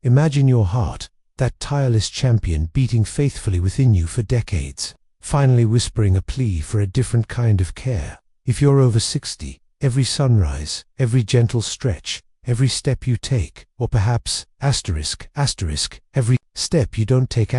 Imagine your heart, that tireless champion beating faithfully within you for decades, finally whispering a plea for a different kind of care. If you're over 60, every sunrise, every gentle stretch, every step you take, or perhaps, every step you don't take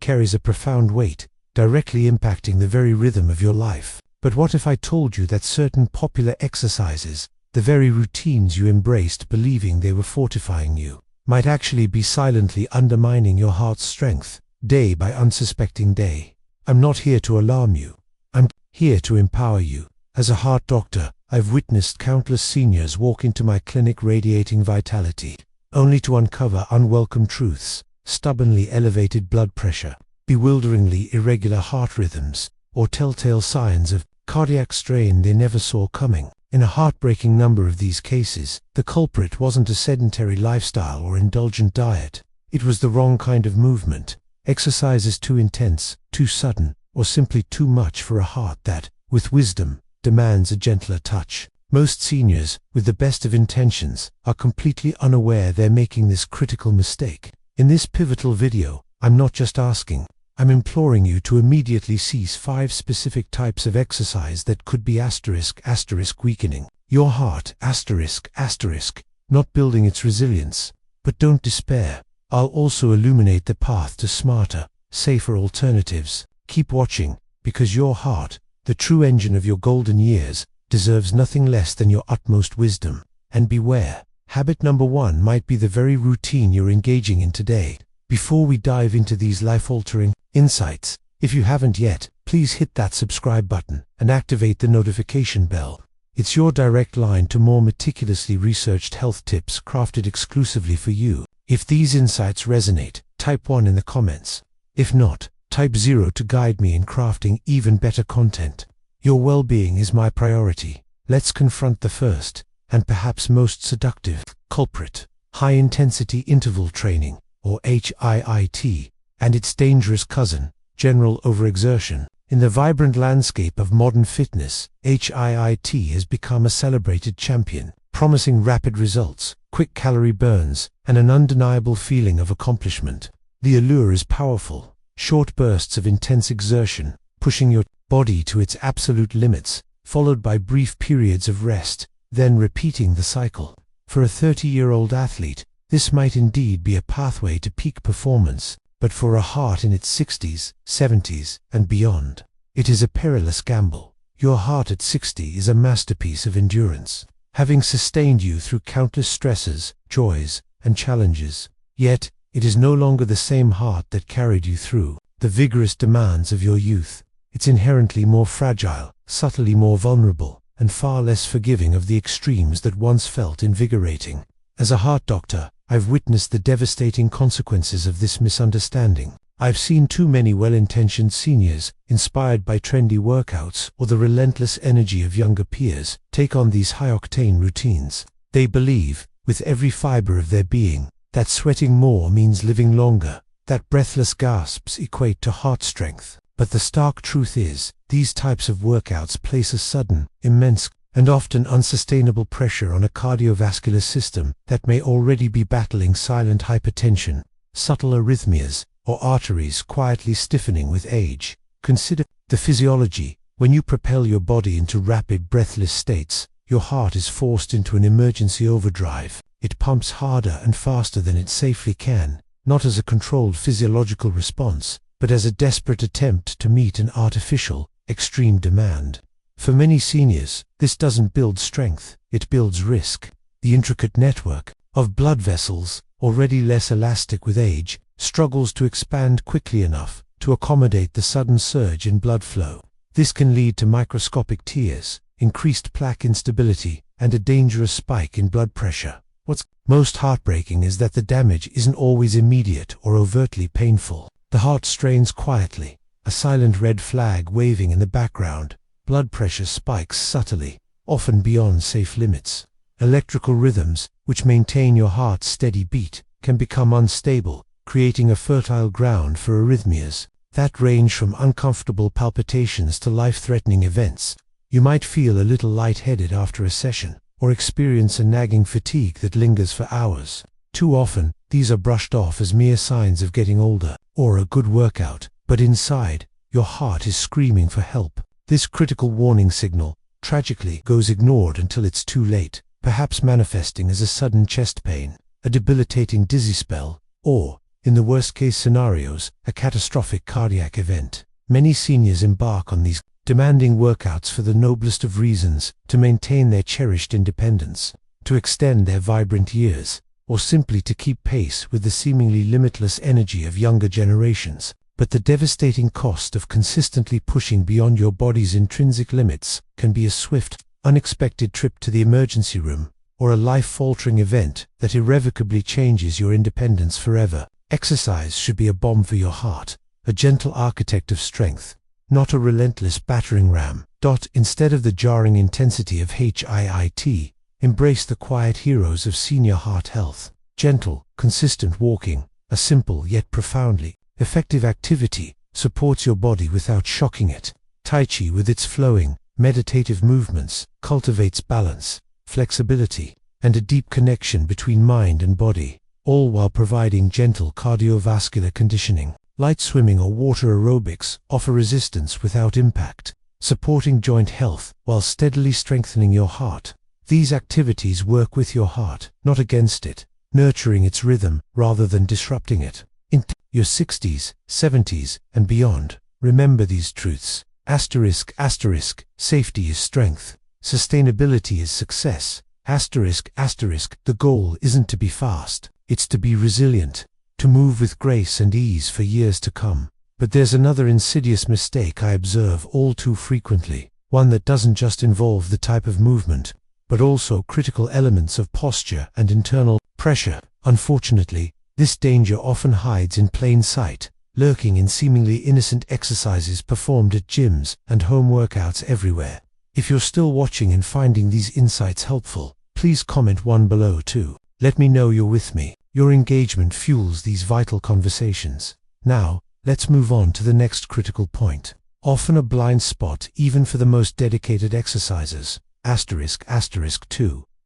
carries a profound weight, directly impacting the very rhythm of your life. But what if I told you that certain popular exercises, the very routines you embraced believing they were fortifying you, might actually be silently undermining your heart's strength, day by unsuspecting day? I'm not here to alarm you. I'm here to empower you. As a heart doctor, I've witnessed countless seniors walk into my clinic radiating vitality, only to uncover unwelcome truths: stubbornly elevated blood pressure, bewilderingly irregular heart rhythms, or telltale signs of cardiac strain they never saw coming. In a heartbreaking number of these cases, the culprit wasn't a sedentary lifestyle or indulgent diet. It was the wrong kind of movement. Exercises too intense, too sudden, or simply too much for a heart that, with wisdom, demands a gentler touch. Most seniors, with the best of intentions, are completely unaware they're making this critical mistake. In this pivotal video, I'm not just asking, I'm imploring you to immediately cease 5 specific types of exercise that could be weakening your heart, not building its resilience. But don't despair. I'll also illuminate the path to smarter, safer alternatives. Keep watching, because your heart, the true engine of your golden years, deserves nothing less than your utmost wisdom. And beware, habit number 1 might be the very routine you're engaging in today. Before we dive into these life-altering insights, if you haven't yet, please hit that subscribe button and activate the notification bell. It's your direct line to more meticulously researched health tips crafted exclusively for you. If these insights resonate, type 1 in the comments. If not, type 0 to guide me in crafting even better content. Your well-being is my priority. Let's confront the first, and perhaps most seductive, culprit: high-intensity interval training, or HIIT, and its dangerous cousin, general overexertion. In the vibrant landscape of modern fitness, HIIT has become a celebrated champion, promising rapid results, quick calorie burns, and an undeniable feeling of accomplishment. The allure is powerful: short bursts of intense exertion, pushing your body to its absolute limits, followed by brief periods of rest, then repeating the cycle. For a 30-year-old athlete, this might indeed be a pathway to peak performance, but for a heart in its 60s, 70s, and beyond, it is a perilous gamble. Your heart at 60 is a masterpiece of endurance, having sustained you through countless stresses, joys, and challenges. Yet, it is no longer the same heart that carried you through the vigorous demands of your youth. It's inherently more fragile, subtly more vulnerable, and far less forgiving of the extremes that once felt invigorating. As a heart doctor, I've witnessed the devastating consequences of this misunderstanding. I've seen too many well-intentioned seniors, inspired by trendy workouts or the relentless energy of younger peers, take on these high-octane routines. They believe, with every fiber of their being, that sweating more means living longer, that breathless gasps equate to heart strength. But the stark truth is, these types of workouts place a sudden, immense, and often unsustainable pressure on a cardiovascular system that may already be battling silent hypertension, subtle arrhythmias, or arteries quietly stiffening with age. Consider the physiology. When you propel your body into rapid, breathless states, your heart is forced into an emergency overdrive. It pumps harder and faster than it safely can, not as a controlled physiological response, but as a desperate attempt to meet an artificial, extreme demand. For many seniors, this doesn't build strength, it builds risk. The intricate network of blood vessels, already less elastic with age, struggles to expand quickly enough to accommodate the sudden surge in blood flow. This can lead to microscopic tears, increased plaque instability, and a dangerous spike in blood pressure. What's most heartbreaking is that the damage isn't always immediate or overtly painful. The heart strains quietly, a silent red flag waving in the background. Blood pressure spikes subtly, often beyond safe limits. Electrical rhythms, which maintain your heart's steady beat, can become unstable, creating a fertile ground for arrhythmias that range from uncomfortable palpitations to life-threatening events. You might feel a little lightheaded after a session, or experience a nagging fatigue that lingers for hours. Too often, these are brushed off as mere signs of getting older, or a good workout, but inside, your heart is screaming for help. This critical warning signal, tragically, goes ignored until it's too late, perhaps manifesting as a sudden chest pain, a debilitating dizzy spell, or, in the worst-case scenarios, a catastrophic cardiac event. Many seniors embark on these demanding workouts for the noblest of reasons: to maintain their cherished independence, to extend their vibrant years, or simply to keep pace with the seemingly limitless energy of younger generations. But the devastating cost of consistently pushing beyond your body's intrinsic limits can be a swift, unexpected trip to the emergency room, or a life-altering event that irrevocably changes your independence forever. Exercise should be a balm for your heart, a gentle architect of strength, not a relentless battering ram. Instead of the jarring intensity of HIIT, embrace the quiet heroes of senior heart health. Gentle, consistent walking, a simple yet profoundly effective activity, supports your body without shocking it. Tai Chi, with its flowing, meditative movements, cultivates balance, flexibility, and a deep connection between mind and body, all while providing gentle cardiovascular conditioning. Light swimming or water aerobics offer resistance without impact, supporting joint health while steadily strengthening your heart. These activities work with your heart, not against it, nurturing its rhythm rather than disrupting it. In your 60s, 70s, and beyond, remember these truths. Safety is strength. Sustainability is success. The goal isn't to be fast, it's to be resilient, to move with grace and ease for years to come. But there's another insidious mistake I observe all too frequently, one that doesn't just involve the type of movement, but also critical elements of posture and internal pressure. Unfortunately, this danger often hides in plain sight, lurking in seemingly innocent exercises performed at gyms and home workouts everywhere. If you're still watching and finding these insights helpful, please comment one below too. Let me know you're with me. Your engagement fuels these vital conversations. Now, let's move on to the next critical point. Often a blind spot even for the most dedicated exercisers.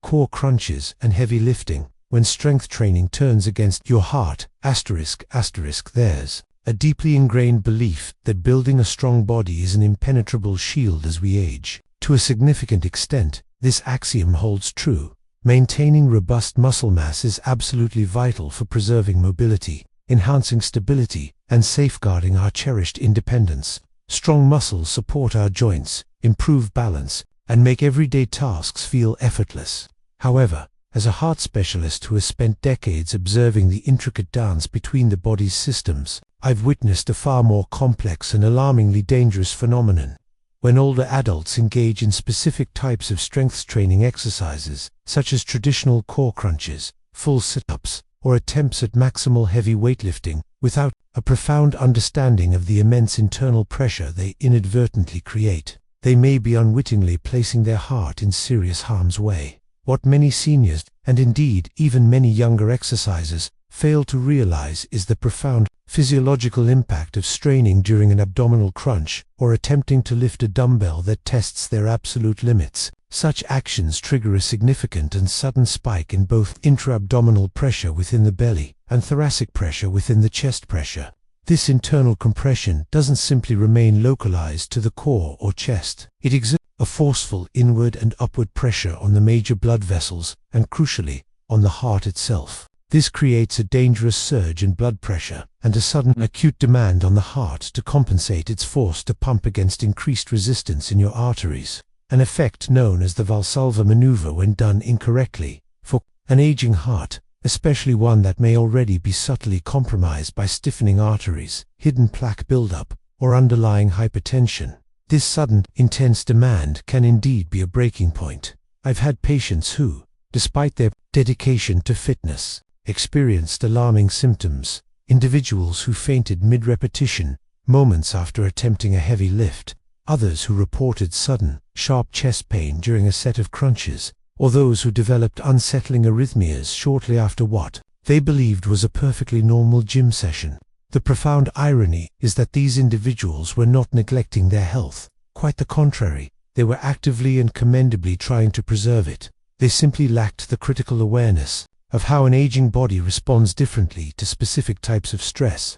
Core crunches and heavy lifting. When strength training turns against your heart, there's a deeply ingrained belief that building a strong body is an impenetrable shield as we age. To a significant extent, this axiom holds true. Maintaining robust muscle mass is absolutely vital for preserving mobility, enhancing stability, and safeguarding our cherished independence. Strong muscles support our joints, improve balance, and make everyday tasks feel effortless. However, as a heart specialist who has spent decades observing the intricate dance between the body's systems, I've witnessed a far more complex and alarmingly dangerous phenomenon. When older adults engage in specific types of strength training exercises, such as traditional core crunches, full sit-ups, or attempts at maximal heavy weightlifting, without a profound understanding of the immense internal pressure they inadvertently create, they may be unwittingly placing their heart in serious harm's way. What many seniors, and indeed even many younger exercisers, fail to realize is the profound physiological impact of straining during an abdominal crunch or attempting to lift a dumbbell that tests their absolute limits. Such actions trigger a significant and sudden spike in both intra-abdominal pressure within the belly and thoracic pressure within the chest pressure. This internal compression doesn't simply remain localized to the core or chest. It exerts a forceful inward and upward pressure on the major blood vessels and, crucially, on the heart itself. This creates a dangerous surge in blood pressure and a sudden acute demand on the heart to compensate its force to pump against increased resistance in your arteries, an effect known as the Valsalva maneuver when done incorrectly. For an aging heart, especially one that may already be subtly compromised by stiffening arteries, hidden plaque buildup, or underlying hypertension, this sudden, intense demand can indeed be a breaking point. I've had patients who, despite their dedication to fitness, experienced alarming symptoms. Individuals who fainted mid-repetition, moments after attempting a heavy lift, others who reported sudden, sharp chest pain during a set of crunches, or those who developed unsettling arrhythmias shortly after what they believed was a perfectly normal gym session. The profound irony is that these individuals were not neglecting their health. Quite the contrary, they were actively and commendably trying to preserve it. They simply lacked the critical awareness of how an aging body responds differently to specific types of stress.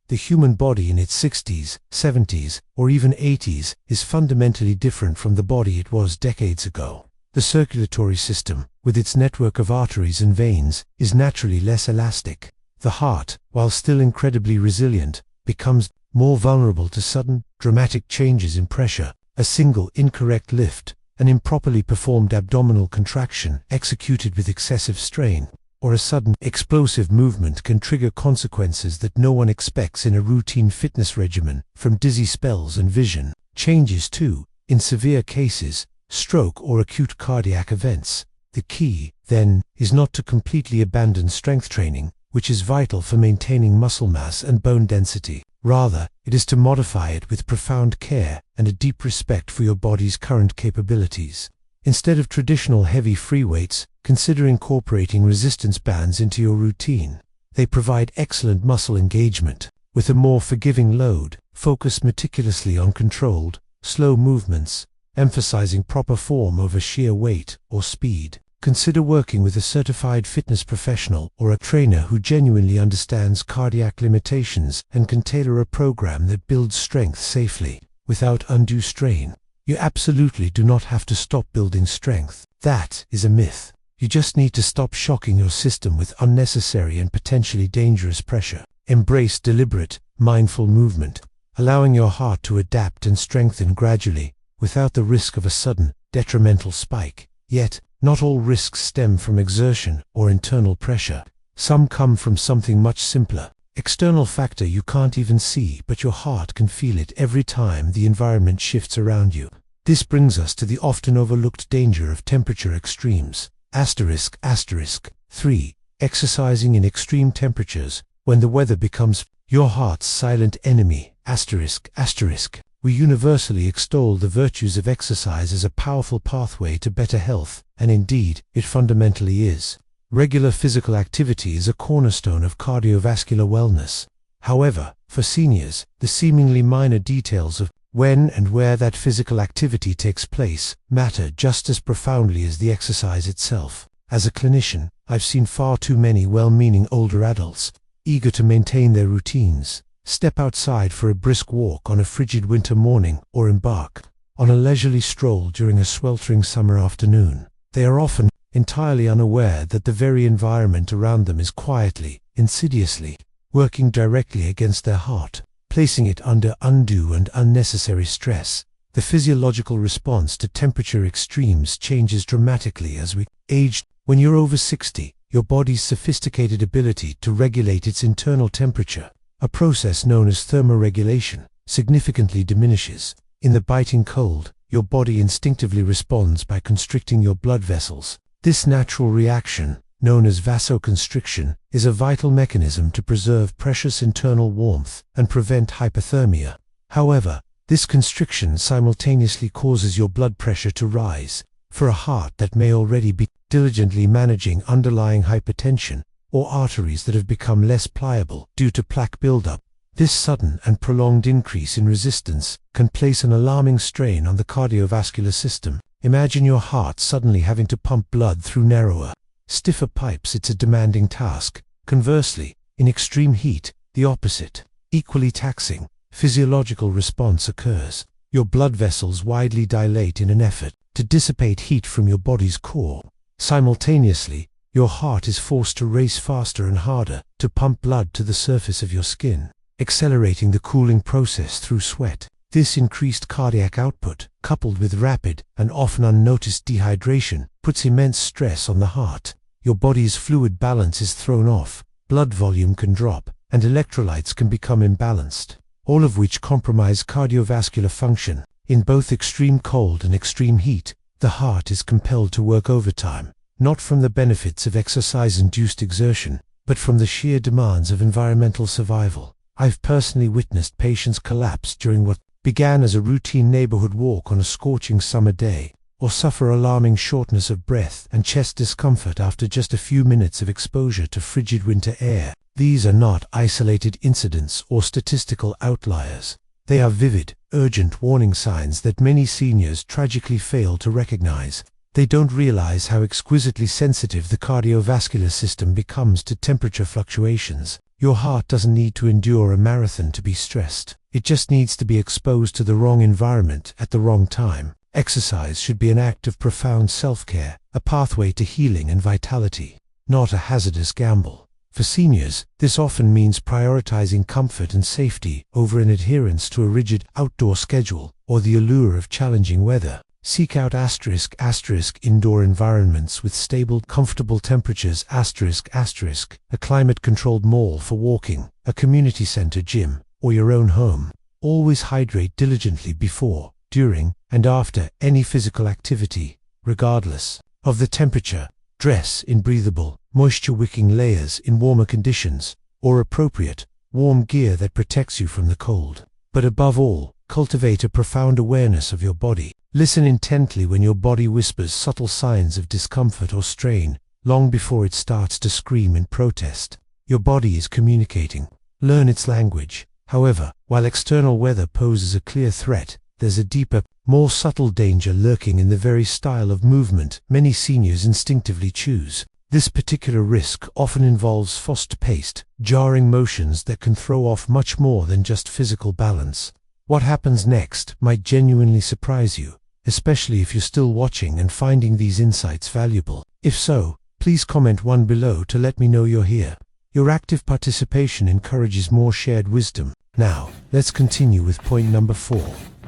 The human body in its 60s, 70s, or even 80s is fundamentally different from the body it was decades ago. The circulatory system, with its network of arteries and veins, is naturally less elastic. The heart, while still incredibly resilient, becomes more vulnerable to sudden, dramatic changes in pressure. A single incorrect lift, an improperly performed abdominal contraction executed with excessive strain, or a sudden, explosive movement can trigger consequences that no one expects in a routine fitness regimen, from dizzy spells and vision changes to, in severe cases, stroke or acute cardiac events. The key, then, is not to completely abandon strength training, which is vital for maintaining muscle mass and bone density. Rather, it is to modify it with profound care and a deep respect for your body's current capabilities. Instead of traditional heavy free weights, consider incorporating resistance bands into your routine. They provide excellent muscle engagement. With a more forgiving load, focus meticulously on controlled, slow movements, emphasizing proper form over sheer weight or speed. Consider working with a certified fitness professional or a trainer who genuinely understands cardiac limitations and can tailor a program that builds strength safely, without undue strain. You absolutely do not have to stop building strength. That is a myth. You just need to stop shocking your system with unnecessary and potentially dangerous pressure. Embrace deliberate, mindful movement, allowing your heart to adapt and strengthen gradually, without the risk of a sudden, detrimental spike. Yet, not all risks stem from exertion or internal pressure. Some come from something much simpler. External factor you can't even see, but your heart can feel it every time the environment shifts around you. This brings us to the often overlooked danger of temperature extremes. Asterisk, asterisk. 3. Exercising in extreme temperatures, when the weather becomes your heart's silent enemy. Asterisk, asterisk. We universally extol the virtues of exercise as a powerful pathway to better health, and indeed, it fundamentally is. Regular physical activity is a cornerstone of cardiovascular wellness. However, for seniors, the seemingly minor details of when and where that physical activity takes place matter just as profoundly as the exercise itself. As a clinician, I've seen far too many well-meaning older adults, eager to maintain their routines, step outside for a brisk walk on a frigid winter morning or embark on a leisurely stroll during a sweltering summer afternoon. They are often entirely unaware that the very environment around them is quietly, insidiously, working directly against their heart, placing it under undue and unnecessary stress. The physiological response to temperature extremes changes dramatically as we age. When you're over 60, your body's sophisticated ability to regulate its internal temperature, a process known as thermoregulation, significantly diminishes. In the biting cold, your body instinctively responds by constricting your blood vessels. This natural reaction, known as vasoconstriction, is a vital mechanism to preserve precious internal warmth and prevent hypothermia. However, this constriction simultaneously causes your blood pressure to rise. For a heart that may already be diligently managing underlying hypertension, or arteries that have become less pliable due to plaque buildup, this sudden and prolonged increase in resistance can place an alarming strain on the cardiovascular system. Imagine your heart suddenly having to pump blood through narrower, stiffer pipes. It's a demanding task. Conversely, in extreme heat, the opposite, equally taxing, physiological response occurs. Your blood vessels widely dilate in an effort to dissipate heat from your body's core. Simultaneously, your heart is forced to race faster and harder to pump blood to the surface of your skin, accelerating the cooling process through sweat. This increased cardiac output, coupled with rapid and often unnoticed dehydration, puts immense stress on the heart. Your body's fluid balance is thrown off, blood volume can drop, and electrolytes can become imbalanced, all of which compromise cardiovascular function. In both extreme cold and extreme heat, the heart is compelled to work overtime, not from the benefits of exercise-induced exertion, but from the sheer demands of environmental survival. I've personally witnessed patients collapse during what began as a routine neighborhood walk on a scorching summer day, or suffer alarming shortness of breath and chest discomfort after just a few minutes of exposure to frigid winter air. These are not isolated incidents or statistical outliers. They are vivid, urgent warning signs that many seniors tragically fail to recognize. They don't realize how exquisitely sensitive the cardiovascular system becomes to temperature fluctuations. Your heart doesn't need to endure a marathon to be stressed. It just needs to be exposed to the wrong environment at the wrong time. Exercise should be an act of profound self-care, a pathway to healing and vitality, not a hazardous gamble. For seniors, this often means prioritizing comfort and safety over an adherence to a rigid outdoor schedule or the allure of challenging weather. Seek out *** indoor environments with stable, comfortable temperatures ***, a climate-controlled mall for walking, a community center gym, or your own home. Always hydrate diligently before, during, and after any physical activity, regardless of the temperature. Dress in breathable, moisture-wicking layers in warmer conditions, or appropriate, warm gear that protects you from the cold. But above all, cultivate a profound awareness of your body. Listen intently when your body whispers subtle signs of discomfort or strain, long before it starts to scream in protest. Your body is communicating. Learn its language. However, while external weather poses a clear threat, there's a deeper, more subtle danger lurking in the very style of movement many seniors instinctively choose. This particular risk often involves fast-paced, jarring motions that can throw off much more than just physical balance. What happens next might genuinely surprise you, especially if you're still watching and finding these insights valuable. If so, please comment one below to let me know you're here. Your active participation encourages more shared wisdom. Now, let's continue with point number 4.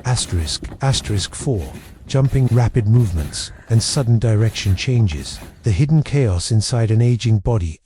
**4. Jumping, rapid movements, and sudden direction changes. The hidden chaos inside an aging body ***.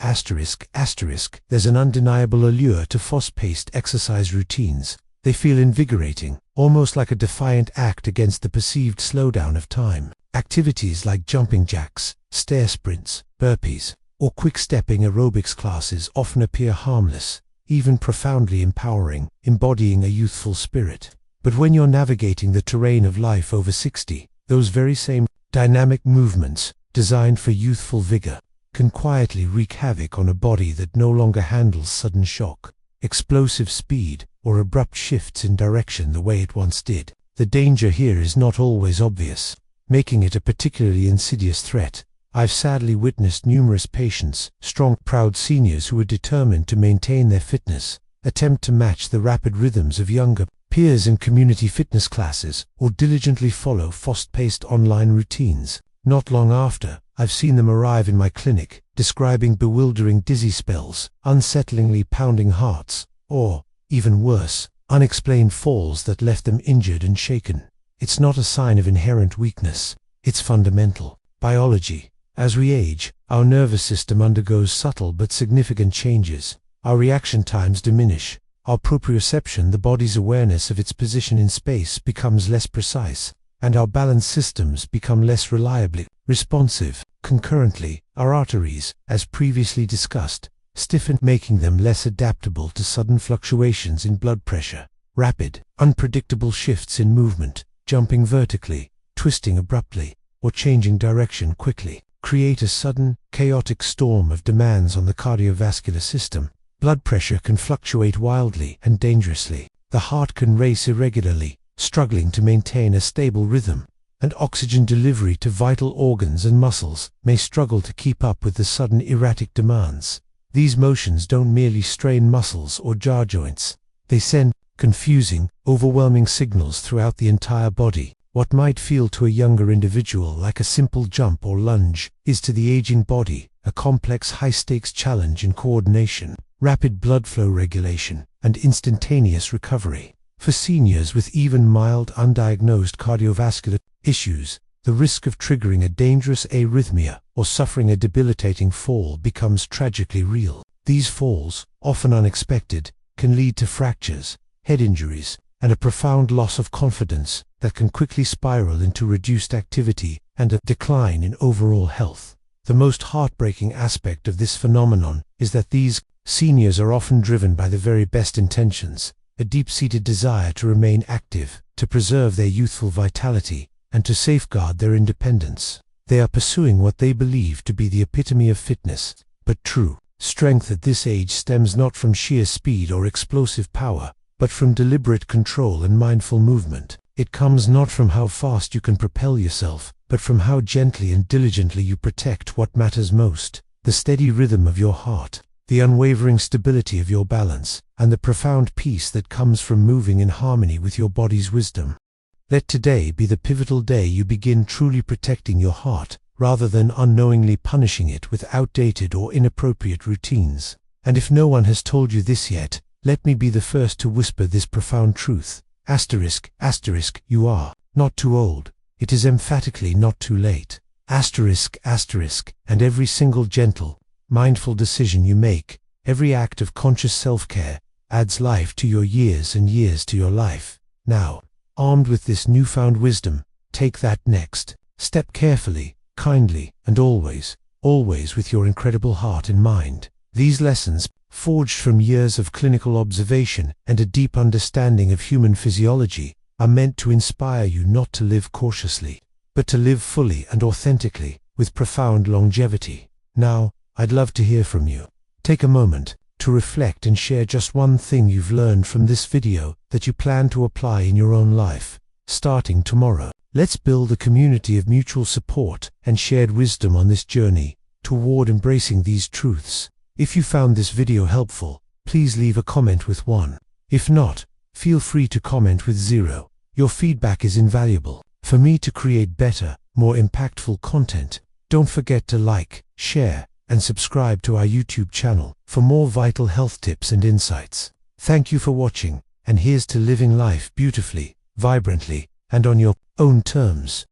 There's an undeniable allure to fast-paced exercise routines. They feel invigorating, almost like a defiant act against the perceived slowdown of time. Activities like jumping jacks, stair sprints, burpees, or quick-stepping aerobics classes often appear harmless, even profoundly empowering, embodying a youthful spirit. But when you're navigating the terrain of life over 60, those very same dynamic movements, designed for youthful vigor, can quietly wreak havoc on a body that no longer handles sudden shock, explosive speed, or abrupt shifts in direction the way it once did. The danger here is not always obvious, making it a particularly insidious threat. I've sadly witnessed numerous patients, strong, proud seniors who are determined to maintain their fitness, attempt to match the rapid rhythms of younger peers in community fitness classes, or diligently follow fast-paced online routines. Not long after, I've seen them arrive in my clinic, describing bewildering dizzy spells, unsettlingly pounding hearts, or, even worse, unexplained falls that left them injured and shaken. It's not a sign of inherent weakness, it's fundamental biology. As we age, our nervous system undergoes subtle but significant changes. Our reaction times diminish. Our proprioception, the body's awareness of its position in space, becomes less precise, and our balance systems become less reliably responsive. Concurrently, our arteries, as previously discussed, stiffen, making them less adaptable to sudden fluctuations in blood pressure. Rapid, unpredictable shifts in movement, jumping vertically, twisting abruptly, or changing direction quickly, create a sudden, chaotic storm of demands on the cardiovascular system. Blood pressure can fluctuate wildly and dangerously. The heart can race irregularly, struggling to maintain a stable rhythm, and oxygen delivery to vital organs and muscles may struggle to keep up with the sudden erratic demands. These motions don't merely strain muscles or jar joints. They send confusing, overwhelming signals throughout the entire body. What might feel to a younger individual like a simple jump or lunge is to the aging body a complex, high-stakes challenge in coordination, rapid blood flow regulation, and instantaneous recovery. For seniors with even mild, undiagnosed cardiovascular issues, the risk of triggering a dangerous arrhythmia or suffering a debilitating fall becomes tragically real. These falls, often unexpected, can lead to fractures, head injuries, and a profound loss of confidence that can quickly spiral into reduced activity and a decline in overall health. The most heartbreaking aspect of this phenomenon is that these seniors are often driven by the very best intentions, a deep-seated desire to remain active, to preserve their youthful vitality, and to safeguard their independence. They are pursuing what they believe to be the epitome of fitness, but true strength at this age stems not from sheer speed or explosive power, but from deliberate control and mindful movement. It comes not from how fast you can propel yourself, but but from how gently and diligently you protect what matters most: the steady rhythm of your heart, the unwavering stability of your balance, and the profound peace that comes from moving in harmony with your body's wisdom. Let today be the pivotal day you begin truly protecting your heart, rather than unknowingly punishing it with outdated or inappropriate routines. And if no one has told you this yet, let me be the first to whisper this profound truth. Asterisk, asterisk, you are not too old. It is emphatically not too late. Asterisk, asterisk, and every single gentle, mindful decision you make, every act of conscious self-care, adds life to your years and years to your life. Now, armed with this newfound wisdom, take that next step carefully, kindly, and always, always with your incredible heart in mind. These lessons, forged from years of clinical observation and a deep understanding of human physiology, are meant to inspire you not to live cautiously, but to live fully and authentically, with profound longevity. Now, I'd love to hear from you. Take a moment to reflect and share just one thing you've learned from this video that you plan to apply in your own life, starting tomorrow. Let's build a community of mutual support and shared wisdom on this journey toward embracing these truths. If you found this video helpful, please leave a comment with 1. If not, feel free to comment with 0. Your feedback is invaluable for me to create better, more impactful content. Don't forget to like, share, and subscribe to our YouTube channel for more vital health tips and insights. Thank you for watching, and here's to living life beautifully, vibrantly, and on your own terms.